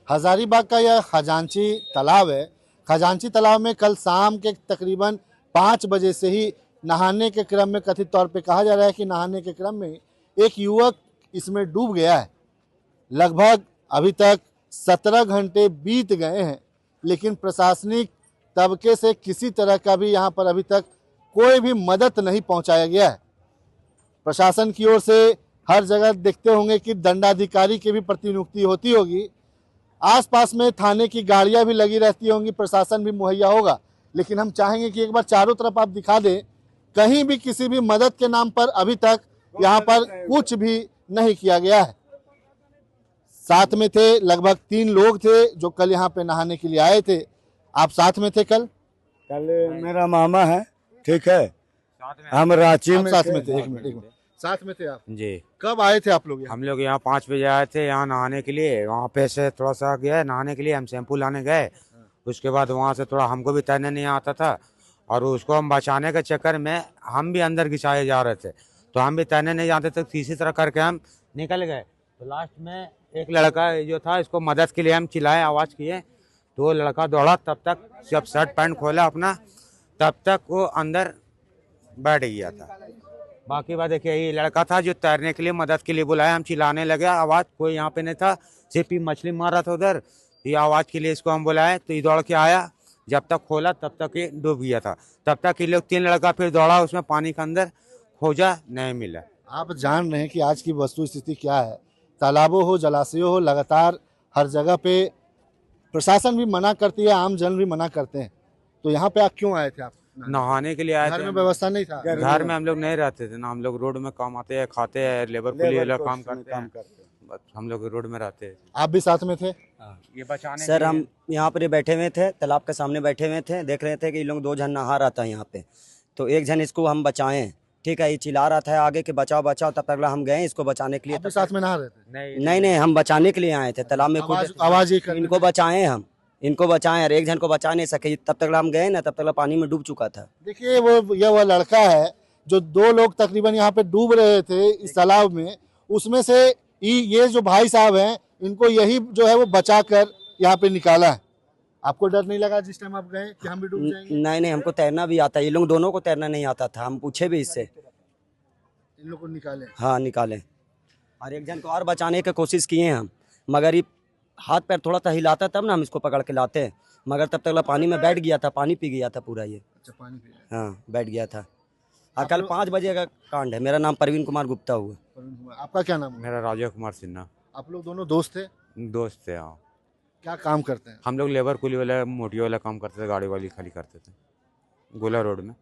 हजारीबाग का यह खजांची तालाब है। खजांची तालाब में कल शाम के तकरीबन 5 बजे से ही नहाने के क्रम में, कथित तौर पे कहा जा रहा है कि नहाने के क्रम में एक युवक इसमें डूब गया है। लगभग अभी तक 17 घंटे बीत गए हैं, लेकिन प्रशासनिक तबके से किसी तरह का भी यहाँ पर अभी तक कोई भी मदद नहीं पहुँचाया गया है। प्रशासन की ओर से हर जगह देखते होंगे कि दंडाधिकारी की भी प्रतिनियुक्ति होती होगी, आसपास में थाने की गाड़ियां भी लगी रहती होंगी, प्रशासन भी मुहैया होगा, लेकिन हम चाहेंगे कि एक बार चारों तरफ आप दिखा दें, कहीं भी किसी भी मदद के नाम पर अभी तक यहाँ पर कुछ भी नहीं किया गया है। साथ में थे लगभग 3 लोग थे जो कल यहाँ पे नहाने के लिए आए थे। आप साथ में थे कल? मेरा मामा है, ठीक है, हम रांची में साथ में थे। एक मिनट, साथ में थे आप जी। कब आए थे आप लोग? हम लोग यहाँ 5 बजे आए थे यहाँ नहाने के लिए। वहाँ पे से थोड़ा सा गए नहाने के लिए, हम शैम्पू लाने गए। उसके बाद वहाँ से थोड़ा हमको भी तैरने नहीं आता था और उसको हम बचाने के चक्कर में हम भी अंदर घिसाए जा रहे थे, तो हम भी तैरने नहीं जानते थे। इसी तरह करके हम निकल गए। तो लास्ट में एक लड़का जो था, इसको मदद के लिए हम चिल्लाए, आवाज़ किए, तो वो लड़का दौड़ा। तब तक जब शर्ट पैंट खोला अपना, तब तक वो अंदर बैठ गया था। बाकी बात देखिए, ये लड़का था जो तैरने के लिए मदद के लिए बुलाया। हम चिल्लाने लगे, आवाज़ कोई यहाँ पे नहीं था, सिर्फ ही मछली मार रहा था उधर। ये आवाज़ के लिए इसको हम बुलाए, तो ये दौड़ के आया। जब तक खोला तब तक ये डूब गया था। तब तक ये लोग 3 लड़का फिर दौड़ा उसमें पानी के अंदर, खोजा, नहीं मिला। आप जान रहे हैं कि आज की वस्तु स्थिति क्या है। तालाबों हो, जलाशयों हो, लगातार हर जगह पे प्रशासन भी मना करती है, आम जन भी मना करते हैं। तो यहाँ पे आप क्यों आए थे? आप नहाने के लिए आए थे। घर में व्यवस्था नहीं था? घर में हम लोग नहीं रहते थे ना, हम लोग रोड में काम आते हैं, खाते हैं, लेबर कुली वाला काम करते हैं, बस हम लोग रोड में रहते हैं। आप भी साथ में थे? ये बचाने सर हम यहाँ पर बैठे हुए थे, तालाब के सामने बैठे हुए थे, देख रहे थे कि ये लोग 2 जन नहा रहा था यहाँ पे। तो एक जन इसको हम बचाएं, ठीक है, ये चिल्ला रहा था आगे के बचाओ बचाओ, तब तक हम गए इसको बचाने के लिए। आप भी साथ में नहा रहे थे? नहीं, हम बचाने के लिए आए थे तालाब में। आवाज इनको बचाएं, हम इनको बचाएं, और एक जन को बचा नहीं सके। तब तक हम गए ना, तब तक पानी में डूब चुका था। देखिए वो लड़का है जो 2 लोग तकरीबन यहाँ पे डूब रहे थे इस तालाब में, उसमें से ये जो भाई साहब हैं, इनको यही जो है वो बचा कर यहाँ पे निकाला है। आपको डर नहीं लगा जिस टाइम आप गए कि हम भी डूब जाएंगे? नहीं, हमको तैरना भी आता है। ये लोग दोनों को तैरना नहीं आता था, हम पूछे भी इससे। इन लोग को निकाले? हाँ, निकाले। और एक जन को और बचाने की कोशिश किए हम, मगर ये हाथ पैर थोड़ा सा हिलाता तब ना हम इसको पकड़ के लाते, मगर तब तक पानी में बैठ गया था, पानी पी गया था पूरा ये। अच्छा, पानी पी गया? हाँ, बैठ गया था। कल 5 बजे का कांड है। मेरा नाम प्रवीण कुमार गुप्ता हुआ। आपका क्या नाम है? मेरा राजीव कुमार सिन्हा। आप लोग दोनों दोस्त थे? दोस्त थे, हाँ। क्या काम करते हैं? हम लोग लेबर कुली वाला, मोटी वाला काम करते थे, गाड़ी वाली खाली करते थे गोला रोड में।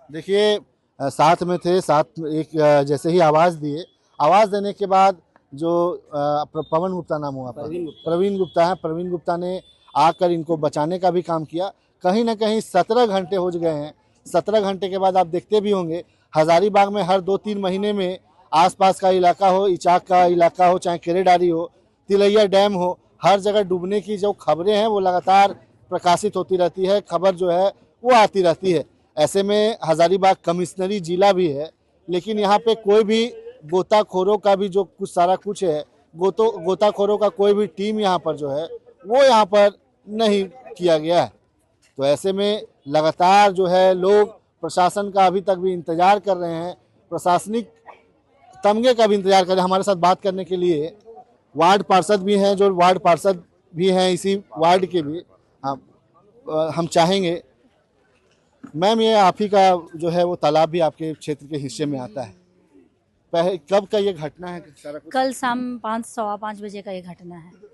देखिए साथ में थे, साथ एक जैसे ही आवाज़ दिए, आवाज़ देने के बाद जो पवन गुप्ता नाम हुआ, प्रवीण गुप्ता है, प्रवीण गुप्ता ने आकर इनको बचाने का भी काम किया। कहीं ना कहीं 17 घंटे हो गए हैं। 17 घंटे के बाद आप देखते भी होंगे हजारीबाग में हर 2-3 महीने में आसपास का इलाका हो, इचाक का इलाका हो, चाहे केरेडारी हो, तिलैया डैम हो, हर जगह डूबने की जो खबरें हैं वो लगातार प्रकाशित होती रहती है, खबर जो है वो आती रहती है। ऐसे में हजारीबाग कमिश्नरी जिला भी है, लेकिन यहाँ पे कोई भी गोताखोरों का भी जो कुछ सारा कुछ है, गोताखोरों का कोई भी टीम यहाँ पर जो है वो यहाँ पर नहीं किया गया है। तो ऐसे में लगातार जो है लोग प्रशासन का अभी तक भी इंतजार कर रहे हैं, प्रशासनिक तमगे का भी इंतजार कर रहे हैं। हमारे साथ बात करने के लिए वार्ड पार्षद भी हैं, जो वार्ड पार्षद भी हैं इसी वार्ड के भी। हम चाहेंगे मैम, ये आप ही का जो है वो तालाब भी आपके क्षेत्र के हिस्से में आता है, कब का ये घटना है? कल शाम 5-5:15 बजे का ये घटना है।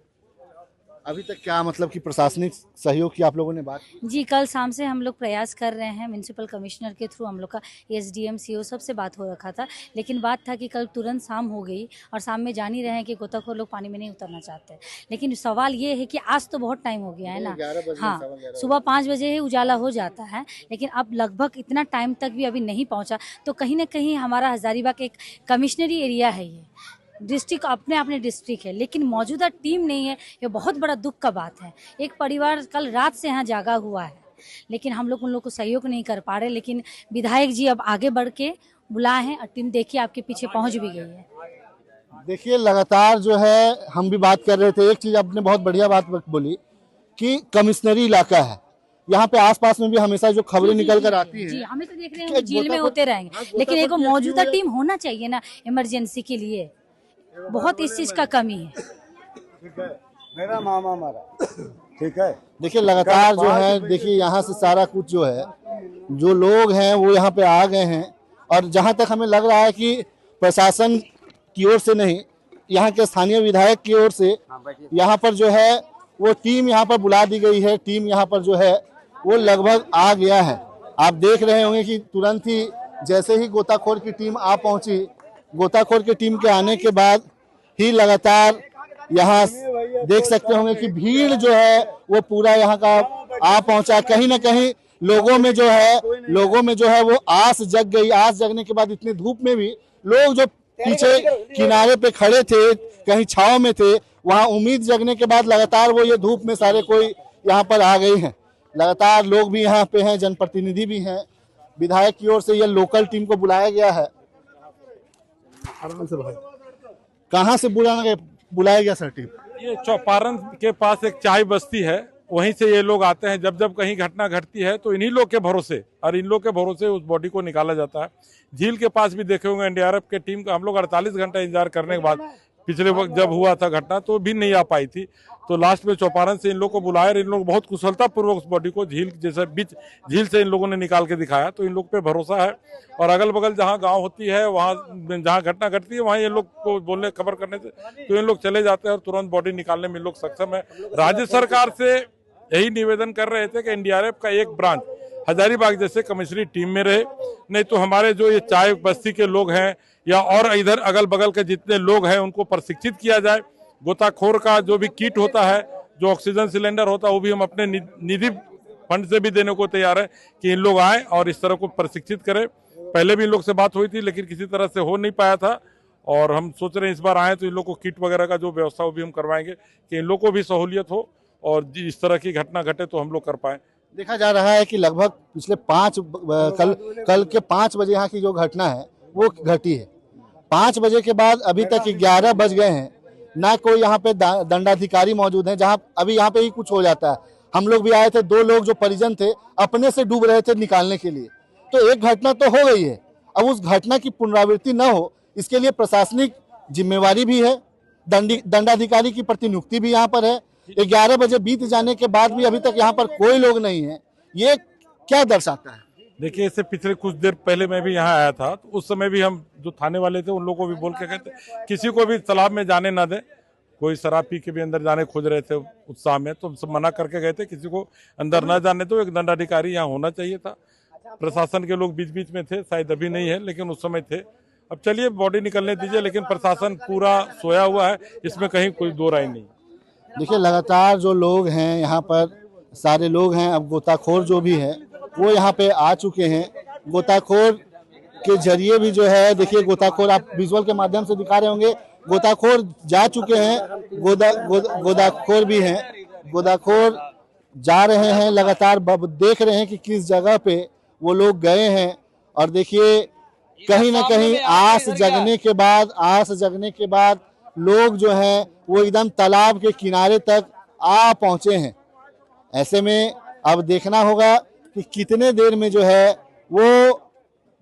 अभी तक क्या मतलब कि प्रशासनिक सहयोग की आप लोगों ने बात की? जी, कल शाम से हम लोग प्रयास कर रहे हैं, म्यूनसिपल कमिश्नर के थ्रू हम लोग का एसडीएम सीओ सबसे बात हो रखा था, लेकिन बात था कि कल तुरंत शाम हो गई, और शाम में जान ही रहे हैं कि गोताखोर लोग पानी में नहीं उतरना चाहते। लेकिन सवाल ये है कि आज तो बहुत टाइम हो गया है ना, हाँ, सुबह 5 बजे ही उजाला हो जाता है, लेकिन अब लगभग इतना टाइम तक भी अभी नहीं पहुँचा। तो कहीं ना कहीं हमारा हजारीबाग एक कमिश्नरी एरिया है, ये डिस्ट्रिक्ट अपने डिस्ट्रिक्ट है, लेकिन मौजूदा टीम नहीं है। ये बहुत बड़ा दुख का बात है। एक परिवार कल रात से यहाँ जागा हुआ है, लेकिन हम लोग उन लोग को सहयोग नहीं कर पा रहे। लेकिन विधायक जी अब आगे बढ़ के बुलाए हैं और टीम देखिए आपके पीछे पहुँच भी गई है। देखिए लगातार जो है हम भी बात कर रहे थे, एक चीज आपने बहुत बढ़िया बात बोली कि कमिश्नरी इलाका है, यहाँ पे आसपास में भी हमेशा जो खबरें निकल कर आती जी हैं हमें तो देख रहे हैं जेल में होते रहेंगे, लेकिन एक मौजूदा टीम होना चाहिए ना इमरजेंसी के लिए, बहुत इस चीज का कमी है। ठीक है, मेरा मामा मरा, ठीक है। देखिए लगातार जो है, देखिए यहाँ से सारा कुछ जो है, जो लोग हैं वो यहाँ पे आ गए हैं, और जहाँ तक हमें लग रहा है कि प्रशासन की ओर से नहीं, यहाँ के स्थानीय विधायक की ओर से यहाँ पर जो है वो टीम यहाँ पर बुला दी गई है, टीम यहाँ पर जो है वो लगभग आ गया है। आप देख रहे होंगे कि तुरंत ही जैसे ही गोताखोर की टीम आ पहुंची, गोताखोर की टीम के आने के बाद ही लगातार यहाँ देख सकते होंगे कि भीड़ जो है वो पूरा यहाँ का आ पहुंचा। कहीं ना कहीं लोगों में जो है वो आस जग गई। आस जगने के बाद इतनी धूप में भी लोग जो पीछे किनारे पे खड़े थे, कहीं छांव में थे, वहां उम्मीद जगने के बाद लगातार वो ये धूप में सारे कोई यहाँ पर आ गए हैं। लगातार लोग भी यहाँ पे हैं, जनप्रतिनिधि भी हैं, विधायक की ओर से ये लोकल टीम को बुलाया गया है। कहाँ से बुलाया गया सर टीम? ये चौपारण के पास एक चाय बस्ती है, वहीं से ये लोग आते हैं। जब जब कहीं घटना घटती है तो इन्हीं लोग के भरोसे और इन लोग के भरोसे उस बॉडी को निकाला जाता है। झील के पास भी देखे होंगे एनडीआरएफ के टीम का हम लोग 48 घंटा इंतजार करने के बाद पिछले वक्त जब हुआ था घटना तो भी नहीं आ पाई थी, तो लास्ट में चौपारण से इन लोग को बुलाया। इन लोग बहुत कुशलता पूर्वक उस बॉडी को झील जैसे बीच झील से इन लोगों ने निकाल के दिखाया, तो इन लोग पे भरोसा है। और अगल बगल जहाँ गांव होती है, वहाँ जहाँ घटना घटती है, वहाँ ये लोग को बोलने खबर करने से तो इन लोग चले जाते हैं और तुरंत बॉडी निकालने में इन लोग सक्षम है। राज्य सरकार से यही निवेदन कर रहे थे कि एनडीआरएफ का एक ब्रांच हजारीबाग जैसे कमिश्नरी टीम में रहे, नहीं तो हमारे जो ये चाय बस्ती के लोग हैं या और इधर अगल बगल के जितने लोग हैं उनको प्रशिक्षित किया जाए। गोताखोर का जो भी किट होता है, जो ऑक्सीजन सिलेंडर होता है, वो भी हम अपने निधि फंड से भी देने को तैयार है कि इन लोग आए और इस तरह को प्रशिक्षित करें। पहले भी इन लोग से बात हुई थी लेकिन किसी तरह से हो नहीं पाया था, और हम सोच रहे हैं इस बार आए तो इन लोग को किट वगैरह का जो व्यवस्था वो भी हम करवाएंगे कि इन लोग को भी सहूलियत हो और इस तरह की घटना घटे तो हम लोग कर पाए। देखा जा रहा है कि लगभग पिछले कल के 5 बजे यहाँ की जो घटना है वो घटी है। 5 बजे के बाद अभी तक 11 बज गए हैं, ना कोई यहाँ पे दंडाधिकारी मौजूद हैं। जहाँ अभी यहाँ पे ही कुछ हो जाता है। हम लोग भी आए थे, 2 लोग जो परिजन थे अपने से डूब रहे थे निकालने के लिए, तो एक घटना तो हो गई है। अब उस घटना की पुनरावृत्ति न हो इसके लिए प्रशासनिक जिम्मेवारी भी है, दंडाधिकारी की प्रतिनियुक्ति भी यहाँ पर है। 11 बजे बीत जाने के बाद भी अभी तक यहाँ पर कोई लोग नहीं है, ये क्या दर्शाता है? देखिए, इससे पिछले कुछ देर पहले मैं भी यहाँ आया था, तो उस समय भी हम जो थाने वाले थे उन लोगों को भी बोल के गए थे किसी को भी तालाब में जाने ना दें। कोई शराब पी के भी अंदर जाने खोज रहे थे उत्साह में, तो सब मना करके गए थे किसी को अंदर ना जाने दो। एक दंडाधिकारी यहाँ होना चाहिए था। प्रशासन के लोग बीच बीच में थे, शायद अभी नहीं है लेकिन उस समय थे। अब चलिए बॉडी निकलने दीजिए, लेकिन प्रशासन पूरा सोया हुआ है, इसमें कहीं कोई दो राय नहीं। देखिए लगातार जो लोग हैं यहाँ पर सारे लोग हैं। अब गोताखोर जो भी है वो यहाँ पे आ चुके हैं। गोताखोर के जरिए भी जो है, देखिए गोताखोर आप विजुअल के माध्यम से दिखा रहे होंगे, गोताखोर जा चुके हैं। गोताखोर भी हैं, गोताखोर जा रहे हैं। लगातार देख रहे हैं कि किस जगह पे वो लोग गए हैं। और देखिए कहीं ना कहीं आस जगने के बाद लोग जो हैं वो एकदम तालाब के किनारे तक आ पहुंचे हैं। ऐसे में अब देखना होगा कि कितने देर में जो है वो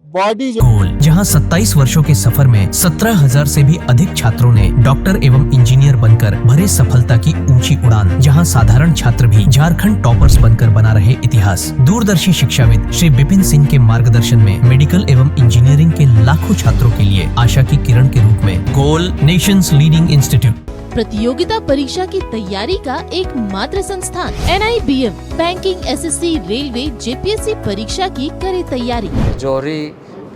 बॉडी जहां 27 वर्षों के सफर में 17,000 से भी अधिक छात्रों ने डॉक्टर एवं इंजीनियर बनकर भरे सफलता की ऊंची उड़ान, जहां साधारण छात्र भी झारखंड टॉपर्स बनकर बना रहे इतिहास। दूरदर्शी शिक्षाविद श्री विपिन सिंह के मार्गदर्शन में मेडिकल एवं इंजीनियरिंग के लाखों छात्रों के लिए आशा की किरण के रूप में गोल नेशंस लीडिंग इंस्टीट्यूट। प्रतियोगिता परीक्षा की तैयारी का एकमात्र संस्थान NIBM banking, SSC, railway, JPSC परीक्षा की करे तैयारी। जौहरी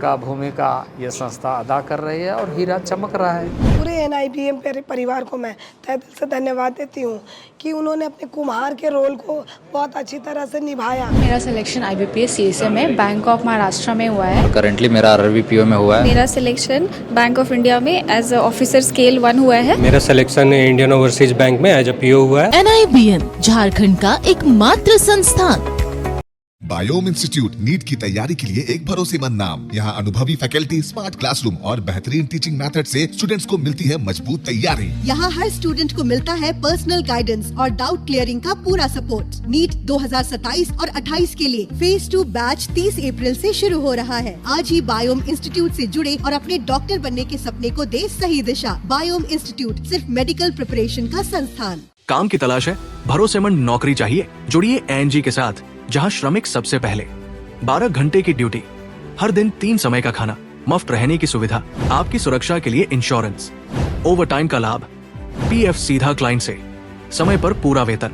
का भूमिका ये संस्था अदा कर रही है और हीरा चमक रहा है। पूरे NIBM परिवार को मैं तहे दिल से धन्यवाद देती हूँ कि उन्होंने अपने कुम्हार के रोल को बहुत अच्छी तरह से निभाया। मेरा सिलेक्शन IBPS CSA में बैंक ऑफ महाराष्ट्र में हुआ है। करेंटली मेरा RRBPO में हुआ है। मेरा सिलेक्शन बैंक ऑफ इंडिया में एज अ ऑफिसर स्केल 1 हुआ है। मेरा सिलेक्शन इंडियन ओवरसीज बैंक में एज अ PO हुआ है। NIBM झारखंड का एकमात्र संस्थान। बायोम इंस्टीट्यूट नीट की तैयारी के लिए एक भरोसेमंद नाम। यहाँ अनुभवी फैकल्टी, स्मार्ट क्लासरूम और बेहतरीन टीचिंग मेथड से स्टूडेंट्स को मिलती है मजबूत तैयारी। यहाँ हर स्टूडेंट को मिलता है पर्सनल गाइडेंस और डाउट क्लियरिंग का पूरा सपोर्ट। नीट 2027 और 28 के लिए फेज 2 बैच 30 अप्रैल से शुरू हो रहा है। आज ही बायोम इंस्टीट्यूट से जुड़े और अपने डॉक्टर बनने के सपने को दे सही दिशा। बायोम इंस्टीट्यूट सिर्फ मेडिकल प्रिपरेशन का संस्थान। काम की तलाश है, भरोसेमंद नौकरी चाहिए? जुड़िए एनजी के साथ, जहां श्रमिक सबसे पहले। 12 घंटे की ड्यूटी, हर दिन 3 समय का खाना, मुफ्त रहने की सुविधा, आपकी सुरक्षा के लिए इंश्योरेंस, ओवर टाइम का लाभ, पीएफ सीधा क्लाइंट से, समय पर पूरा वेतन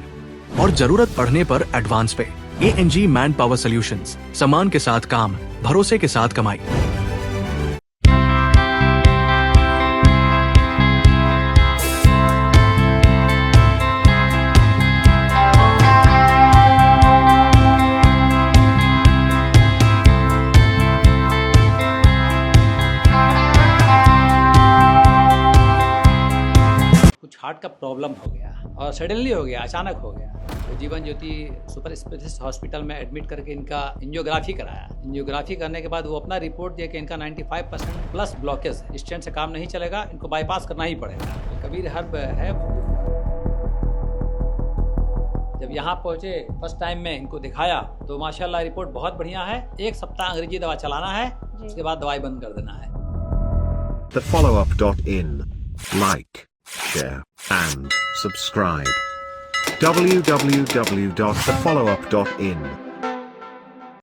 और जरूरत पड़ने पर एडवांस पे। एएनजी मैन पावर सॉल्यूशंस, सम्मान के साथ काम, भरोसे के साथ कमाई। हार्ट का प्रॉब्लम हो गया और सडनली हो गया, अचानक हो गया। तो Jeevan Jyoti super specialist hospital में एडमिट करके इनका एंजियोग्राफी कराया। एंजियोग्राफी करने के बाद वो अपना रिपोर्ट दिया कि इनका 95% प्लस ब्लॉकेज, स्टेंट से काम नहीं चलेगा, इनको बाईपास करना ही पड़ेगा। कबीर हर्ब है। जब यहाँ पहुँचे फर्स्ट टाइम में इनको दिखाया तो माशाल्लाह रिपोर्ट बहुत बढ़िया है। 1 सप्ताह अंग्रेजी दवा चलाना है, उसके बाद दवाई बंद कर देना है। thefollowup.in Like, share and subscribe. www.thefollowup.in